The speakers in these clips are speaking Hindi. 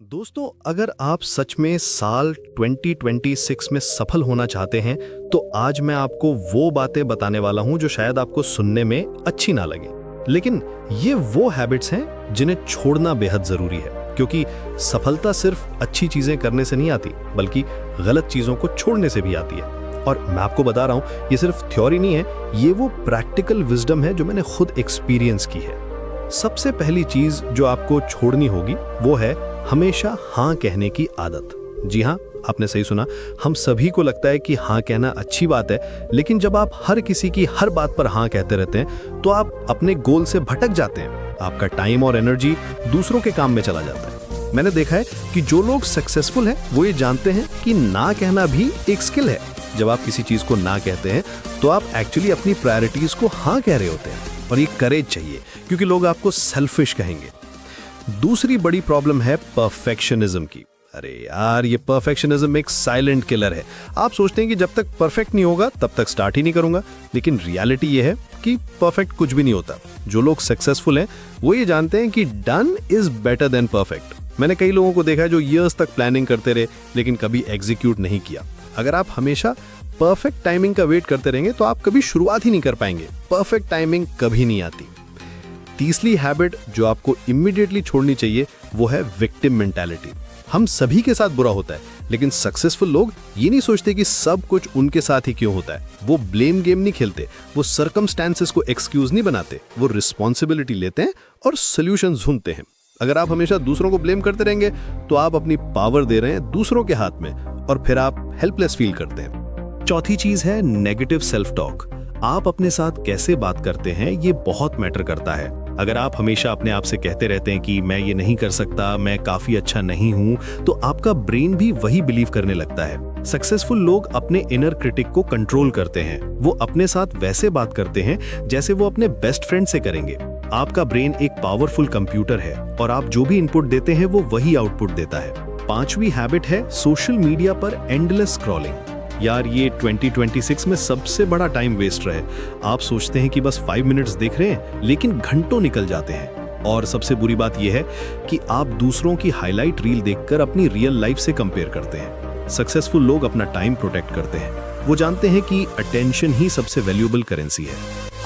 दोस्तों, अगर आप सच में साल 2026 में सफल होना चाहते हैं तो आज मैं आपको वो बातें बताने वाला हूं जो शायद आपको सुनने में अच्छी ना लगे, लेकिन ये वो हैबिट्स हैं जिन्हें छोड़ना बेहद जरूरी है, क्योंकि सफलता सिर्फ अच्छी चीजें करने से नहीं आती बल्कि गलत चीजों को छोड़ने से भी आती है। और मैं आपको बता रहा हूं, ये सिर्फ थ्योरी नहीं है, ये वो प्रैक्टिकल विजडम है जो मैंने खुद एक्सपीरियंस की है। सबसे पहली चीज जो आपको छोड़नी होगी वो है हमेशा हाँ कहने की आदत। जी हाँ, आपने सही सुना। हम सभी को लगता है कि हाँ कहना अच्छी बात है, लेकिन जब आप हर किसी की हर बात पर हाँ कहते रहते हैं तो आप अपने गोल से भटक जाते हैं। आपका टाइम और एनर्जी दूसरों के काम में चला जाता है। मैंने देखा है कि जो लोग सक्सेसफुल हैं वो ये जानते हैं कि ना कहना भी एक स्किल है। जब आप किसी चीज को ना कहते हैं तो आप एक्चुअली अपनी प्रायोरिटीज को हाँ कह रहे होते हैं, और ये करेज चाहिए, क्योंकि लोग आपको सेल्फिश कहेंगे। दूसरी बड़ी प्रॉब्लम है परफेक्शनिज्म की। अरे यार, ये परफेक्शनिज्म एक साइलेंट किलर है। आप सोचते हैं कि जब तक परफेक्ट नहीं होगा तब तक स्टार्ट ही नहीं करूंगा, लेकिन रियलिटी ये है कि परफेक्ट कुछ भी नहीं होता। जो लोग सक्सेसफुल हैं वो ये जानते हैं कि done is better than perfect. मैंने कई लोगों को देखा है जो ईयर्स तक प्लानिंग करते रहे लेकिन कभी एग्जीक्यूट नहीं किया। अगर आप हमेशा परफेक्ट टाइमिंग का वेट करते रहेंगे तो आप कभी शुरुआत ही नहीं कर पाएंगे। परफेक्ट टाइमिंग कभी नहीं आती। तीसरी हैबिट जो आपको इमीडिएटली छोड़नी चाहिए वो है विक्टिम मेंटालिटी। हम सभी के साथ बुरा होता है, लेकिन सक्सेसफुल लोग ये नहीं सोचते कि सब कुछ उनके साथ ही क्यों होता है। वो ब्लेम गेम नहीं खेलते, वो सर्कमस्टेंसेस को एक्सक्यूज नहीं बनाते, वो रिस्पॉन्सिबिलिटी लेते हैं और सोल्यूशन ढूंढते हैं। अगर आप हमेशा दूसरों को ब्लेम करते रहेंगे तो आप अपनी पावर दे रहे हैं दूसरों के हाथ में, और फिर आप हेल्पलेस फील करते हैं। चौथी चीज है नेगेटिव सेल्फ टॉक। आप अपने साथ कैसे बात करते हैं ये बहुत मैटर करता है। अगर आप हमेशा अपने आप से कहते रहते हैं कि मैं ये नहीं कर सकता, मैं काफी अच्छा नहीं हूं, तो आपका ब्रेन भी वही बिलीव करने लगता है। सक्सेसफुल लोग अपने इनर क्रिटिक को कंट्रोल करते हैं। वो अपने साथ वैसे बात करते हैं जैसे वो अपने बेस्ट फ्रेंड से करेंगे। आपका ब्रेन एक पावरफुल कंप्यूटर है और आप जो भी इनपुट देते हैं वो वही आउटपुट देता है। पांचवी हैबिट है सोशल मीडिया पर एंडलेस स्क्रॉलिंग। यार, ये 2026 में सबसे बड़ा टाइम वेस्ट है। आप सोचते हैं कि बस 5 मिनट्स देख रहे हैं, लेकिन घंटों निकल जाते हैं। और सबसे बुरी बात यह है कि आप दूसरों की हाईलाइट रील देखकर अपनी रियल लाइफ से कंपेयर करते हैं। सक्सेसफुल लोग अपना टाइम प्रोटेक्ट करते हैं। वो जानते हैं कि अटेंशन ही सबसे वैल्यूएबल करेंसी है।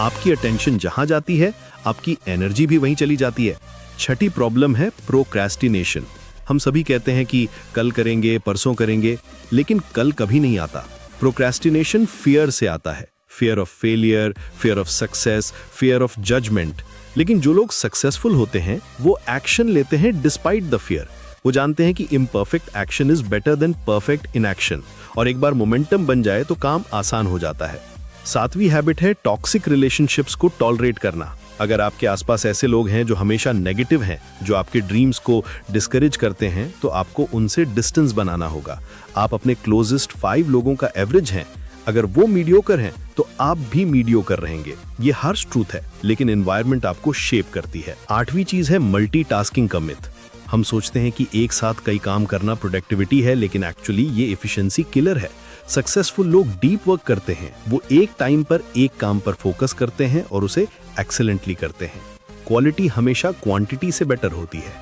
आपकी अटेंशन जहां जाती है, आपकी एनर्जी भी वहीं चली जाती है। छठी प्रॉब्लम है प्रोक्रेस्टिनेशन। हम सभी कहते हैं कि कल करेंगे, परसों करेंगे, लेकिन कल कभी नहीं आता। प्रोक्रेस्टिनेशन फियर से आता है। Fear of failure, fear of success, fear of judgment. लेकिन जो लोग सक्सेसफुल होते हैं वो एक्शन लेते हैं डिस्पाइट द फियर। वो जानते हैं कि imperfect action is better than perfect inaction, और एक बार मोमेंटम बन जाए तो काम आसान हो जाता है। सातवीं हैबिट है टॉक्सिक रिलेशनशिप्स को टॉलरेट करना। अगर आपके आसपास ऐसे लोग हैं जो हमेशा नेगेटिव हैं, जो आपके ड्रीम्स को डिस्करेज करते हैं, तो आपको उनसे डिस्टेंस बनाना होगा। आप अपने क्लोजेस्ट 5 लोगों का एवरेज हैं। अगर वो मीडियोकर हैं तो आप भी मीडियोकर रहेंगे। ये हार्श ट्रूथ है, लेकिन एनवायरनमेंट आपको शेप करती है। आठवीं चीज है मल्टीटास्किंग का मिथ। हम सोचते हैं कि एक साथ कई काम करना प्रोडक्टिविटी है, लेकिन एक्चुअली ये एफिशिएंसी किलर है। सक्सेसफुल लोग डीप वर्क करते हैं। वो एक टाइम पर एक काम पर फोकस करते हैं और उसे एक्सेलेंटली करते हैं। क्वालिटी हमेशा क्वांटिटी से बेटर होती है।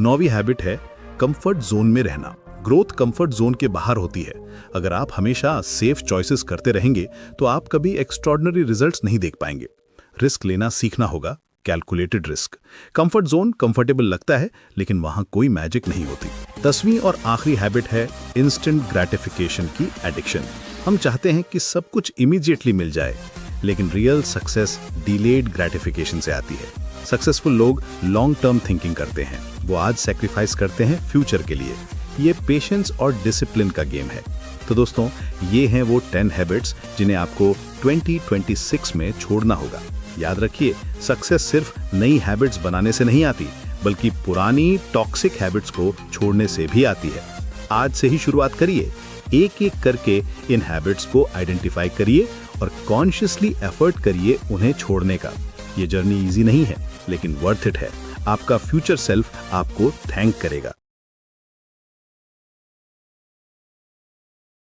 9वीं हैबिट है कंफर्ट जोन में रहना। ग्रोथ कंफर्ट जोन के बाहर होती है। अगर आप हमेशा सेफ चॉइसेस करते रहेंगे तो आप कभी एक्स्ट्रॉर्डिनरी रिजल्ट्स नहीं देख पाएंगे। रिस्क लेना सीखना होगा, calculated risk. Comfort zone comfortable लगता है, लेकिन वहां कोई मैजिक नहीं होती। 10वीं और आखिरी हैबिट है इंस्टेंट ग्रेटिफिकेशन की एडिक्शन। हम चाहते हैं कि सब कुछ इमीडिएटली मिल जाए, लेकिन रियल सक्सेस डिलेड ग्रेटिफिकेशन से आती है। सक्सेसफुल लोग लॉन्ग टर्म थिंकिंग करते हैं। वो आज सैक्रिफाइस करते हैं फ्यूचर के लिए। ये पेशेंस और डिसिप्लिन का गेम है। तो दोस्तों, ये हैं वो 10 हैबिट्स जिन्हें आपको 2026 में छोड़ना होगा। याद रखिए, सक्सेस सिर्फ नई हैबिट्स बनाने से नहीं आती, बल्कि पुरानी टॉक्सिक हैबिट्स को छोड़ने से भी आती है। आज से ही शुरुआत करिए। एक एक करके इन हैबिट्स को आइडेंटिफाई करिए और कॉन्शियसली एफर्ट करिए उन्हें छोड़ने का। ये जर्नी इजी नहीं है, लेकिन वर्थ इट है। आपका फ्यूचर सेल्फ आपको थैंक करेगा।